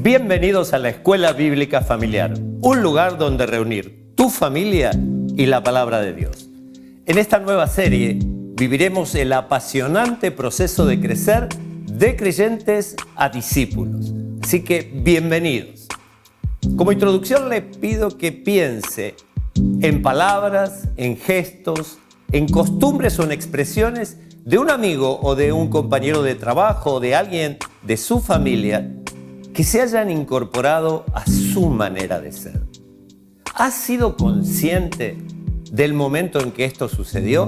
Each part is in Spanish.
Bienvenidos a la Escuela Bíblica Familiar, un lugar donde reunir tu familia y la palabra de Dios. En esta nueva serie viviremos el apasionante proceso de crecer de creyentes a discípulos. Así que bienvenidos. Como introducción les pido que piense en palabras, en gestos, en costumbres o en expresiones de un amigo o de un compañero de trabajo o de alguien de su familia que se hayan incorporado a su manera de ser. ¿Has sido consciente del momento en que esto sucedió?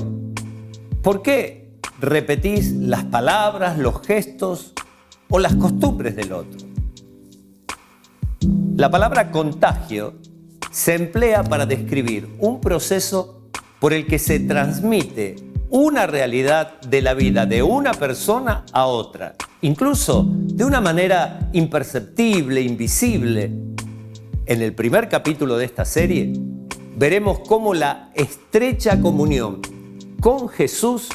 ¿Por qué repetís las palabras, los gestos o las costumbres del otro? La palabra contagio se emplea para describir un proceso por el que se transmite una realidad de la vida de una persona a otra, incluso de una manera imperceptible, invisible. En el primer capítulo de esta serie veremos cómo la estrecha comunión con Jesús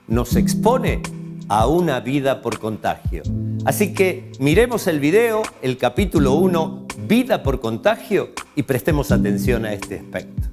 nos expone a una vida por contagio. Así que miremos el video, el capítulo 1, Vida por contagio, y prestemos atención a este aspecto.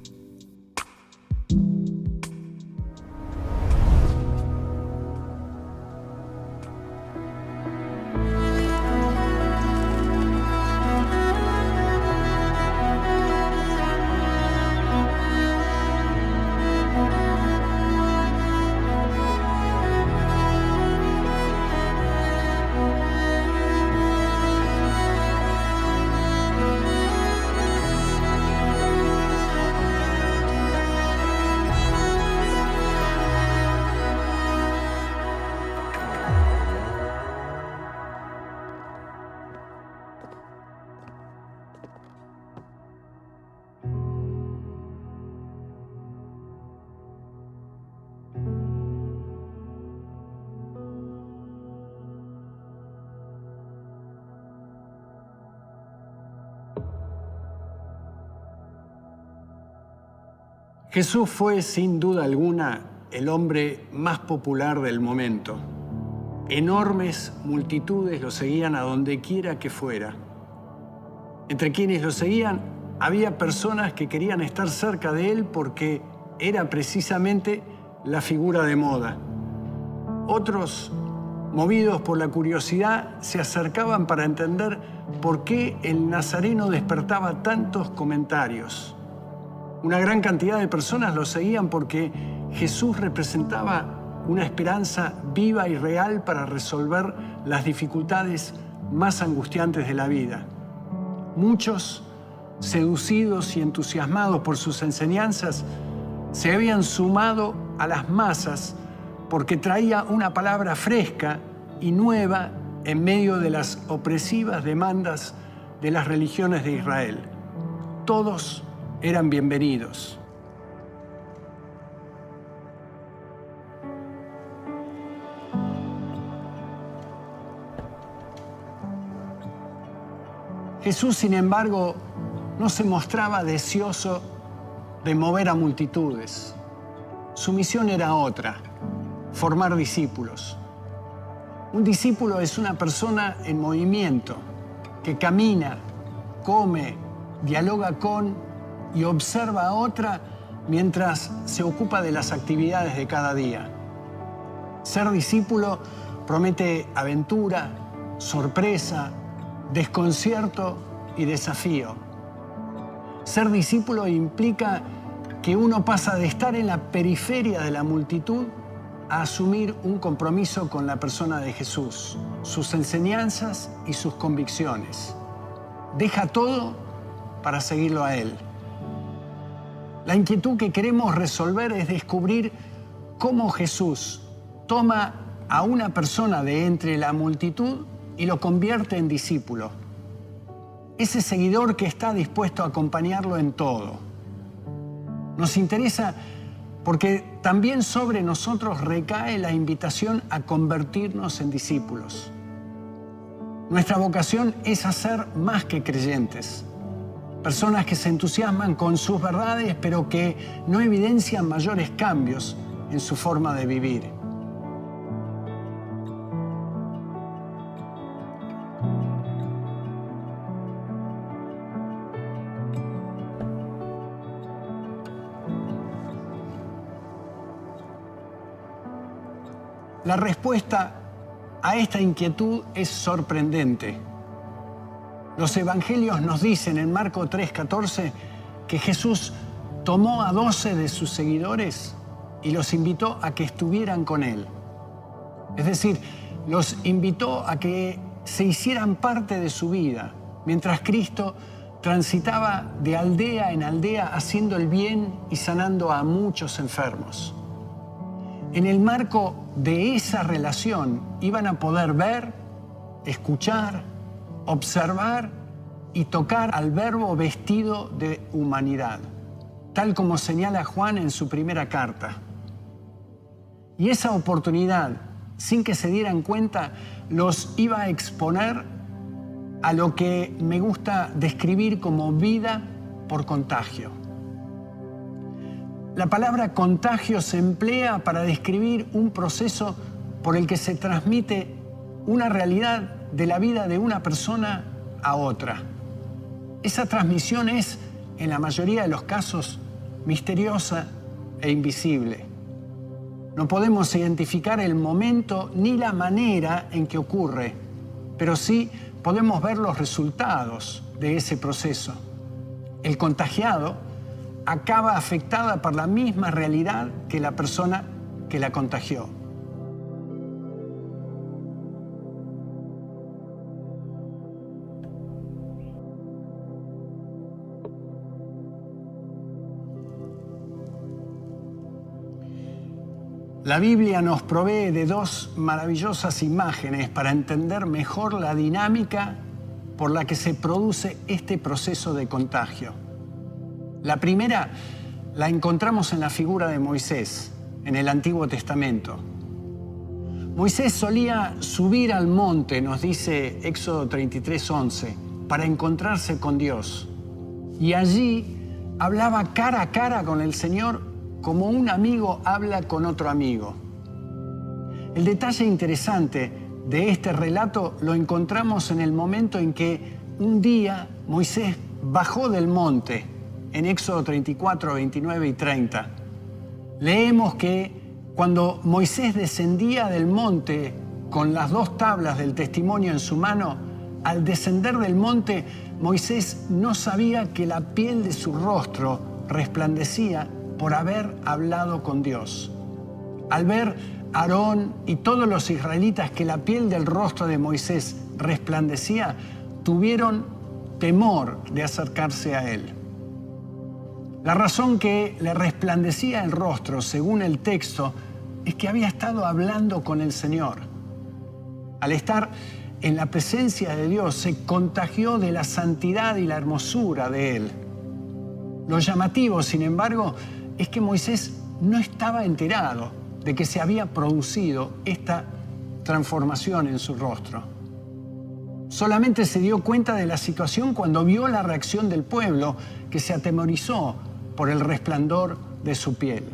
Jesús fue, sin duda alguna, el hombre más popular del momento. Enormes multitudes lo seguían a donde quiera que fuera. Entre quienes lo seguían había personas que querían estar cerca de él porque era precisamente la figura de moda. Otros, movidos por la curiosidad, se acercaban para entender por qué el nazareno despertaba tantos comentarios. Una gran cantidad de personas lo seguían porque Jesús representaba una esperanza viva y real para resolver las dificultades más angustiantes de la vida. Muchos, seducidos y entusiasmados por sus enseñanzas, se habían sumado a las masas porque traía una palabra fresca y nueva en medio de las opresivas demandas de las religiones de Israel. Todos eran bienvenidos. Jesús, sin embargo, no se mostraba deseoso de mover a multitudes. Su misión era otra: formar discípulos. Un discípulo es una persona en movimiento, que camina, come, dialoga con y observa a otra mientras se ocupa de las actividades de cada día. Ser discípulo promete aventura, sorpresa, desconcierto y desafío. Ser discípulo implica que uno pasa de estar en la periferia de la multitud a asumir un compromiso con la persona de Jesús, sus enseñanzas y sus convicciones. Deja todo para seguirlo a Él. La inquietud que queremos resolver es descubrir cómo Jesús toma a una persona de entre la multitud y lo convierte en discípulo. Ese seguidor que está dispuesto a acompañarlo en todo. Nos interesa porque también sobre nosotros recae la invitación a convertirnos en discípulos. Nuestra vocación es hacer más que creyentes. Personas que se entusiasman con sus verdades, pero que no evidencian mayores cambios en su forma de vivir. La respuesta a esta inquietud es sorprendente. Los evangelios nos dicen en Marcos 3:14 que Jesús tomó a 12 de sus seguidores y los invitó a que estuvieran con él. Es decir, los invitó a que se hicieran parte de su vida, mientras Cristo transitaba de aldea en aldea haciendo el bien y sanando a muchos enfermos. En el marco de esa relación iban a poder ver, escuchar, observar y tocar al Verbo vestido de humanidad, tal como señala Juan en su primera carta. Y esa oportunidad, sin que se dieran cuenta, los iba a exponer a lo que me gusta describir como vida por contagio. La palabra contagio se emplea para describir un proceso por el que se transmite una realidad de la vida de una persona a otra. Esa transmisión es, en la mayoría de los casos, misteriosa e invisible. No podemos identificar el momento ni la manera en que ocurre, pero sí podemos ver los resultados de ese proceso. El contagiado acaba afectada por la misma realidad que la persona que la contagió. La Biblia nos provee de dos maravillosas imágenes para entender mejor la dinámica por la que se produce este proceso de contagio. La primera la encontramos en la figura de Moisés, en el Antiguo Testamento. Moisés solía subir al monte, nos dice Éxodo 33:11, para encontrarse con Dios. Y allí hablaba cara a cara con el Señor como un amigo habla con otro amigo. El detalle interesante de este relato lo encontramos en el momento en que un día Moisés bajó del monte, en Éxodo 34, 29 y 30. Leemos que cuando Moisés descendía del monte con las dos tablas del testimonio en su mano, al descender del monte, Moisés no sabía que la piel de su rostro resplandecía por haber hablado con Dios. Al ver a Aarón y todos los israelitas que la piel del rostro de Moisés resplandecía, tuvieron temor de acercarse a él. La razón que le resplandecía el rostro, según el texto, es que había estado hablando con el Señor. Al estar en la presencia de Dios, se contagió de la santidad y la hermosura de Él. Lo llamativo, sin embargo, es que Moisés no estaba enterado de que se había producido esta transformación en su rostro. Solamente se dio cuenta de la situación cuando vio la reacción del pueblo, que se atemorizó por el resplandor de su piel.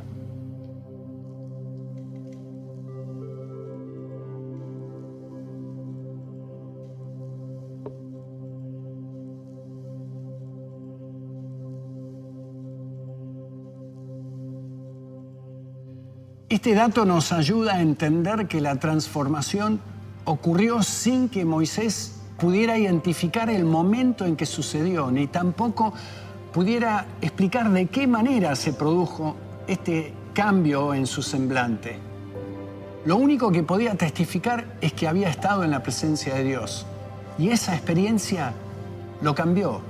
Este dato nos ayuda a entender que la transformación ocurrió sin que Moisés pudiera identificar el momento en que sucedió, ni tampoco pudiera explicar de qué manera se produjo este cambio en su semblante. Lo único que podía testificar es que había estado en la presencia de Dios, y esa experiencia lo cambió.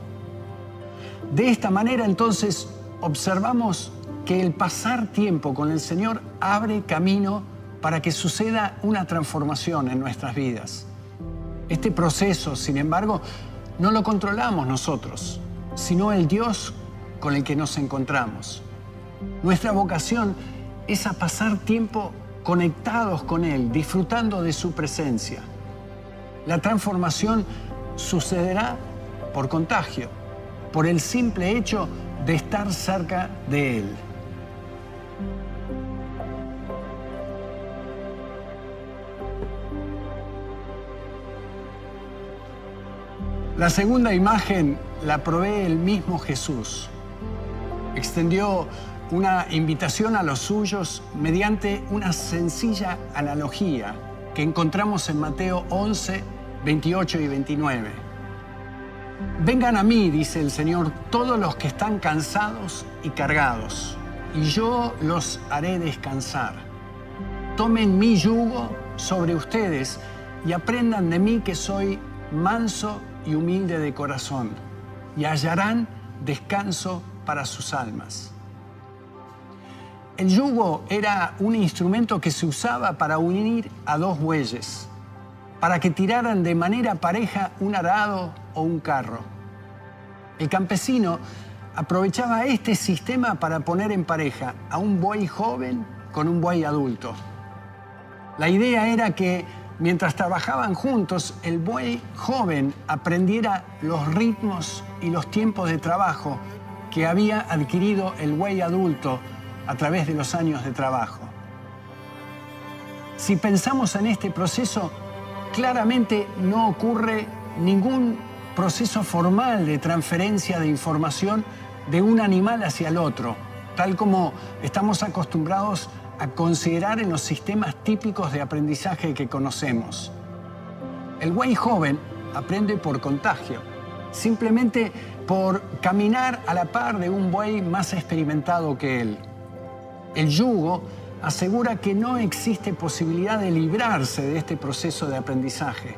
De esta manera, entonces, observamos que el pasar tiempo con el Señor abre camino para que suceda una transformación en nuestras vidas. Este proceso, sin embargo, no lo controlamos nosotros, sino el Dios con el que nos encontramos. Nuestra vocación es a pasar tiempo conectados con Él, disfrutando de su presencia. La transformación sucederá por contagio, por el simple hecho de estar cerca de Él. La segunda imagen la provee el mismo Jesús. Extendió una invitación a los suyos mediante una sencilla analogía que encontramos en Mateo 11, 28 y 29. Vengan a mí, dice el Señor, todos los que están cansados y cargados, y yo los haré descansar. Tomen mi yugo sobre ustedes y aprendan de mí, que soy manso y humilde de corazón, y hallarán descanso para sus almas. El yugo era un instrumento que se usaba para unir a dos bueyes, para que tiraran de manera pareja un arado o un carro. El campesino aprovechaba este sistema para poner en pareja a un buey joven con un buey adulto. La idea era que mientras trabajaban juntos, el buey joven aprendiera los ritmos y los tiempos de trabajo que había adquirido el buey adulto a través de los años de trabajo. Si pensamos en este proceso, claramente no ocurre ningún proceso formal de transferencia de información de un animal hacia el otro, tal como estamos acostumbrados a considerar en los sistemas típicos de aprendizaje que conocemos. El buey joven aprende por contagio, simplemente por caminar a la par de un buey más experimentado que él. El yugo asegura que no existe posibilidad de librarse de este proceso de aprendizaje,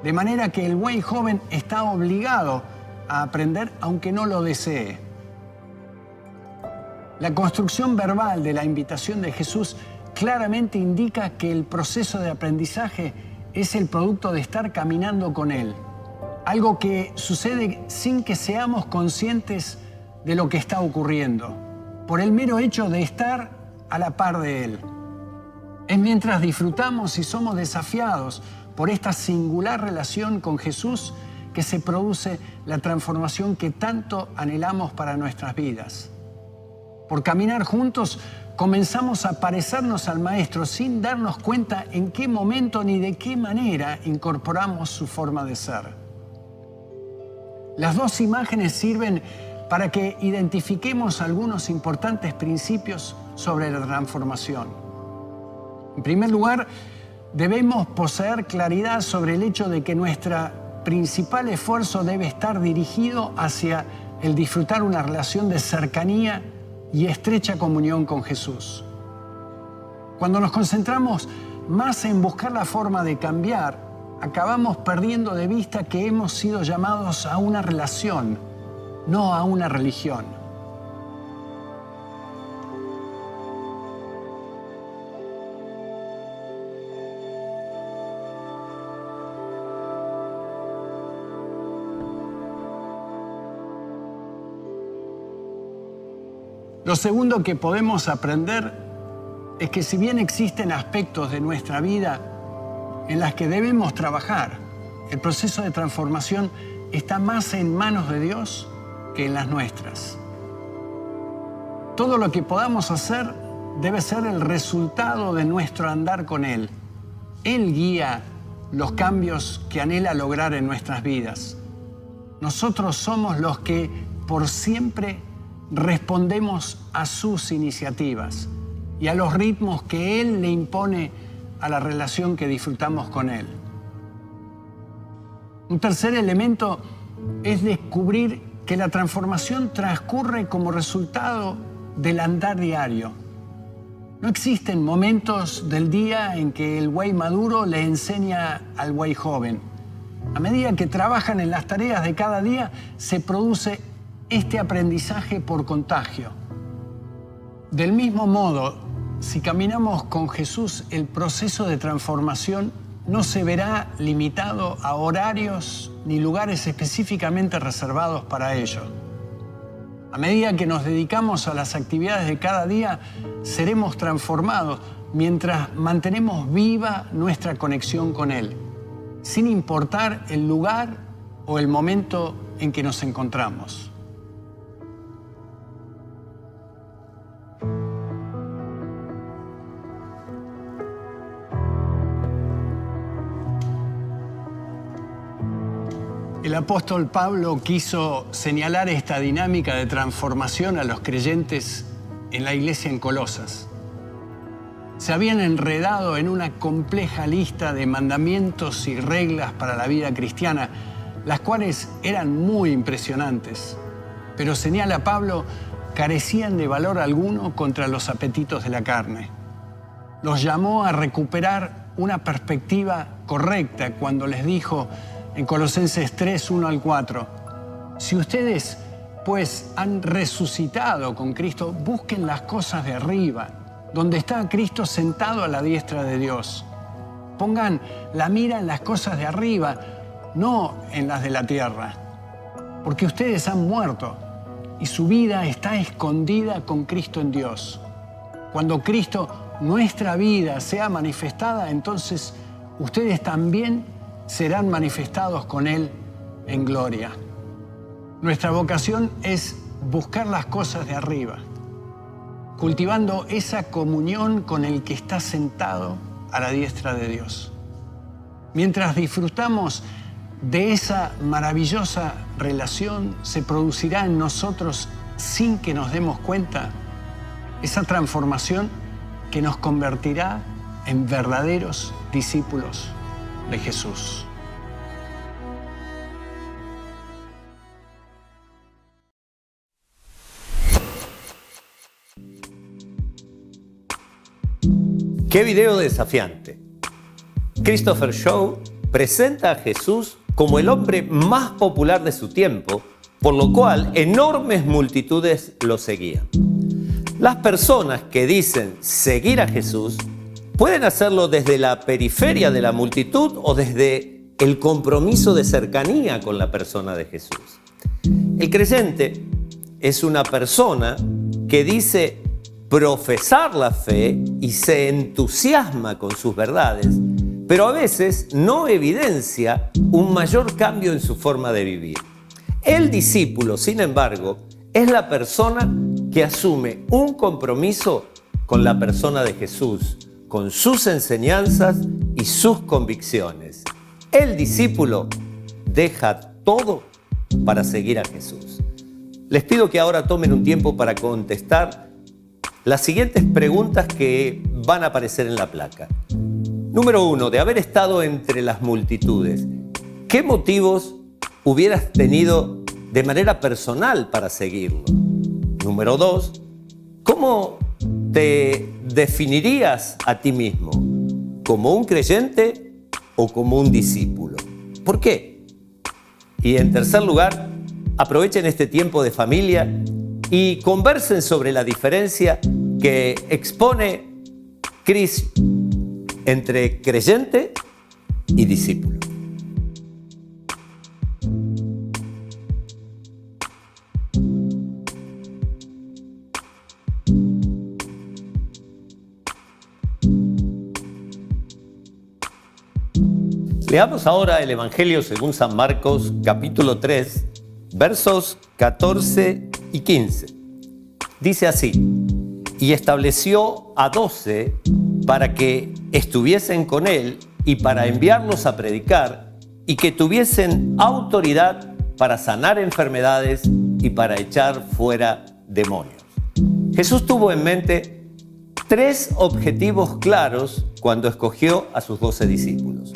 de manera que el buey joven está obligado a aprender aunque no lo desee. La construcción verbal de la invitación de Jesús claramente indica que el proceso de aprendizaje es el producto de estar caminando con Él, algo que sucede sin que seamos conscientes de lo que está ocurriendo, por el mero hecho de estar a la par de Él. Es mientras disfrutamos y somos desafiados por esta singular relación con Jesús que se produce la transformación que tanto anhelamos para nuestras vidas. Por caminar juntos, comenzamos a parecernos al Maestro sin darnos cuenta en qué momento ni de qué manera incorporamos su forma de ser. Las dos imágenes sirven para que identifiquemos algunos importantes principios sobre la transformación. En primer lugar, debemos poseer claridad sobre el hecho de que nuestro principal esfuerzo debe estar dirigido hacia el disfrutar una relación de cercanía y estrecha comunión con Jesús. Cuando nos concentramos más en buscar la forma de cambiar, acabamos perdiendo de vista que hemos sido llamados a una relación, no a una religión. Lo segundo que podemos aprender es que si bien existen aspectos de nuestra vida en las que debemos trabajar, el proceso de transformación está más en manos de Dios que en las nuestras. Todo lo que podamos hacer debe ser el resultado de nuestro andar con Él. Él guía los cambios que anhela lograr en nuestras vidas. Nosotros somos los que por siempre respondemos a sus iniciativas y a los ritmos que Él le impone a la relación que disfrutamos con Él. Un tercer elemento es descubrir que la transformación transcurre como resultado del andar diario. No existen momentos del día en que el buey maduro le enseña al buey joven. A medida que trabajan en las tareas de cada día, se produce este aprendizaje por contagio. Del mismo modo, si caminamos con Jesús, el proceso de transformación no se verá limitado a horarios ni lugares específicamente reservados para ello. A medida que nos dedicamos a las actividades de cada día, seremos transformados mientras mantenemos viva nuestra conexión con Él, sin importar el lugar o el momento en que nos encontramos. El apóstol Pablo quiso señalar esta dinámica de transformación a los creyentes en la iglesia en Colosas. Se habían enredado en una compleja lista de mandamientos y reglas para la vida cristiana, las cuales eran muy impresionantes, pero señala Pablo, carecían de valor alguno contra los apetitos de la carne. Los llamó a recuperar una perspectiva correcta cuando les dijo en Colosenses 3, 1 al 4, si ustedes pues han resucitado con Cristo, busquen las cosas de arriba, donde está Cristo sentado a la diestra de Dios. Pongan la mira en las cosas de arriba, no en las de la tierra, porque ustedes han muerto y su vida está escondida con Cristo en Dios. Cuando Cristo, nuestra vida, sea manifestada, entonces ustedes también serán manifestados con Él en gloria. Nuestra vocación es buscar las cosas de arriba, cultivando esa comunión con el que está sentado a la diestra de Dios. Mientras disfrutamos de esa maravillosa relación, se producirá en nosotros, sin que nos demos cuenta, esa transformación que nos convertirá en verdaderos discípulos de Jesús. ¡Qué video desafiante! Christopher Shaw presenta a Jesús como el hombre más popular de su tiempo, por lo cual enormes multitudes lo seguían. Las personas que dicen seguir a Jesús pueden hacerlo desde la periferia de la multitud o desde el compromiso de cercanía con la persona de Jesús. El creyente es una persona que dice profesar la fe y se entusiasma con sus verdades, pero a veces no evidencia un mayor cambio en su forma de vivir. El discípulo, sin embargo, es la persona que asume un compromiso con la persona de Jesús, con sus enseñanzas y sus convicciones. El discípulo deja todo para seguir a Jesús. Les pido que ahora tomen un tiempo para contestar las siguientes preguntas que van a aparecer en la placa. Número 1, de haber estado entre las multitudes, ¿qué motivos hubieras tenido de manera personal para seguirlo? Número 2, ¿cómo te definirías a ti mismo? ¿Como un creyente o como un discípulo? ¿Por qué? Y en tercer lugar, aprovechen este tiempo de familia y conversen sobre la diferencia que expone Chris entre creyente y discípulo. Leamos ahora el Evangelio según San Marcos, capítulo 3, versos 14 y 15. Dice así: y estableció a 12 para que estuviesen con él y para enviarlos a predicar y que tuviesen autoridad para sanar enfermedades y para echar fuera demonios. Jesús tuvo en mente 3 objetivos claros cuando escogió a sus 12 discípulos: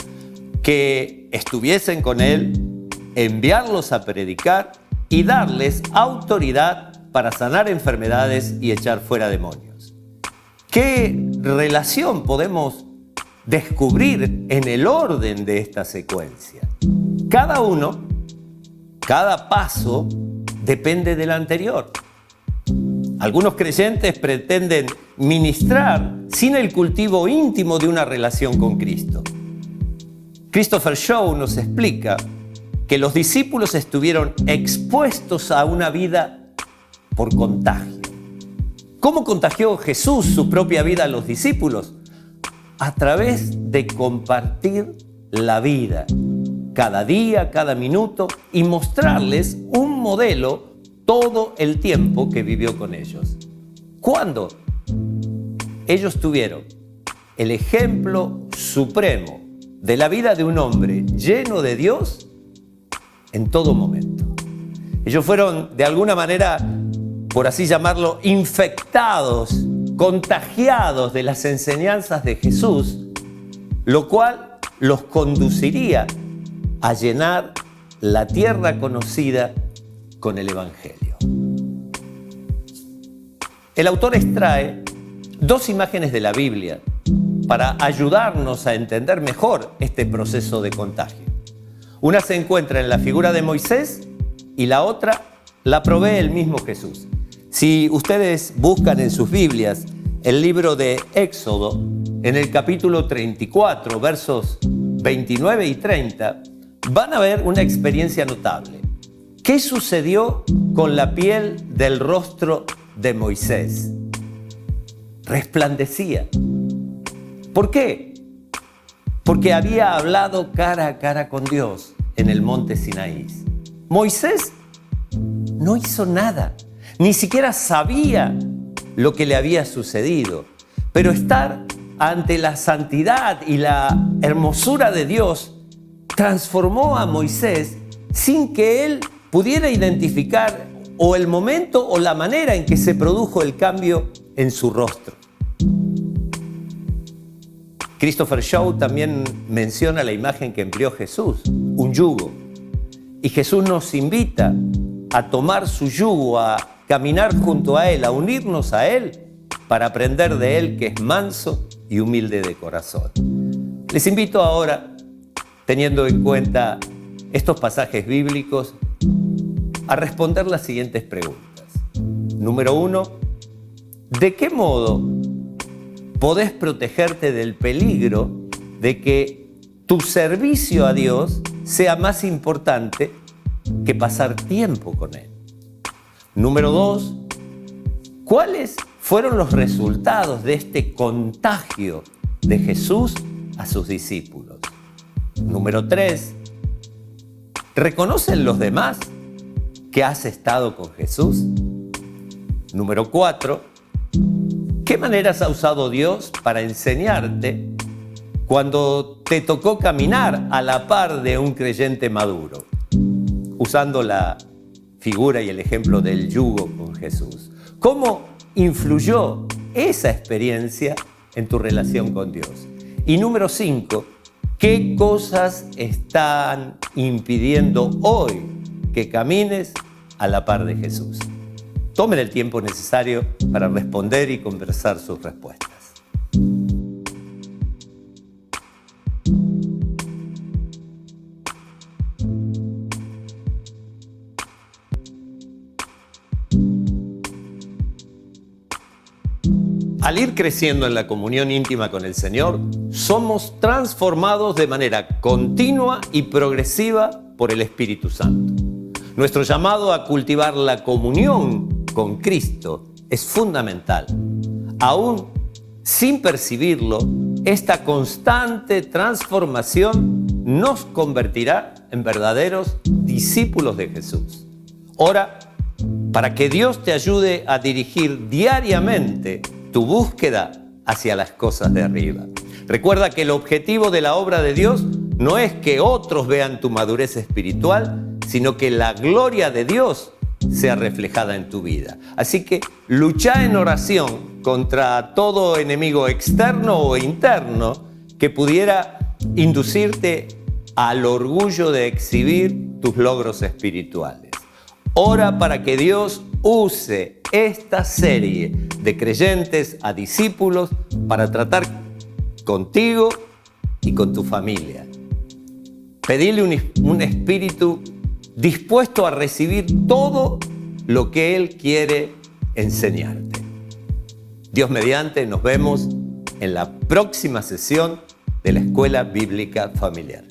que estuviesen con él, enviarlos a predicar y darles autoridad para sanar enfermedades y echar fuera demonios. ¿Qué relación podemos descubrir en el orden de esta secuencia? Cada paso depende del anterior. Algunos creyentes pretenden ministrar sin el cultivo íntimo de una relación con Cristo. Christopher Shaw nos explica que los discípulos estuvieron expuestos a una vida por contagio. ¿Cómo contagió Jesús su propia vida a los discípulos? A través de compartir la vida, cada día, cada minuto, y mostrarles un modelo todo el tiempo que vivió con ellos. ¿Cuándo? Ellos tuvieron el ejemplo supremo de la vida de un hombre lleno de Dios en todo momento. Ellos fueron, de alguna manera, por así llamarlo, infectados, contagiados de las enseñanzas de Jesús, lo cual los conduciría a llenar la tierra conocida con el Evangelio. El autor extrae dos imágenes de la Biblia para ayudarnos a entender mejor este proceso de contagio. Una se encuentra en la figura de Moisés y la otra la provee el mismo Jesús. Si ustedes buscan en sus Biblias el libro de Éxodo, en el capítulo 34, versos 29 y 30, van a ver una experiencia notable. ¿Qué sucedió con la piel del rostro de Moisés? Resplandecía. ¿Por qué? Porque había hablado cara a cara con Dios en el monte Sinaí. Moisés no hizo nada, ni siquiera sabía lo que le había sucedido, pero estar ante la santidad y la hermosura de Dios transformó a Moisés sin que él pudiera identificar o el momento o la manera en que se produjo el cambio en su rostro. Christopher Shaw también menciona la imagen que empleó Jesús, un yugo. Y Jesús nos invita a tomar su yugo, a caminar junto a Él, a unirnos a Él para aprender de Él, que es manso y humilde de corazón. Les invito ahora, teniendo en cuenta estos pasajes bíblicos, a responder las siguientes preguntas. Número 1, ¿de qué modo podés protegerte del peligro de que tu servicio a Dios sea más importante que pasar tiempo con Él? Número 2, ¿cuáles fueron los resultados de este contagio de Jesús a sus discípulos? Número 3, ¿reconocen los demás que has estado con Jesús? Número 4, ¿qué maneras ha usado Dios para enseñarte cuando te tocó caminar a la par de un creyente maduro? Usando la figura y el ejemplo del yugo con Jesús. ¿Cómo influyó esa experiencia en tu relación con Dios? Y número 5, ¿qué cosas están impidiendo hoy que camines a la par de Jesús? Tomen el tiempo necesario para responder y conversar sus respuestas. Al ir creciendo en la comunión íntima con el Señor, somos transformados de manera continua y progresiva por el Espíritu Santo. Nuestro llamado a cultivar la comunión con Cristo es fundamental. Aún sin percibirlo, esta constante transformación nos convertirá en verdaderos discípulos de Jesús. Ora para que Dios te ayude a dirigir diariamente tu búsqueda hacia las cosas de arriba. Recuerda que el objetivo de la obra de Dios no es que otros vean tu madurez espiritual, sino que la gloria de Dios sea reflejada en tu vida. Así que lucha en oración contra todo enemigo externo o interno que pudiera inducirte al orgullo de exhibir tus logros espirituales. Ora para que Dios use esta serie de creyentes a discípulos para tratar contigo y con tu familia. Pedile un espíritu dispuesto a recibir todo lo que Él quiere enseñarte. Dios mediante, nos vemos en la próxima sesión de la Escuela Bíblica Familiar.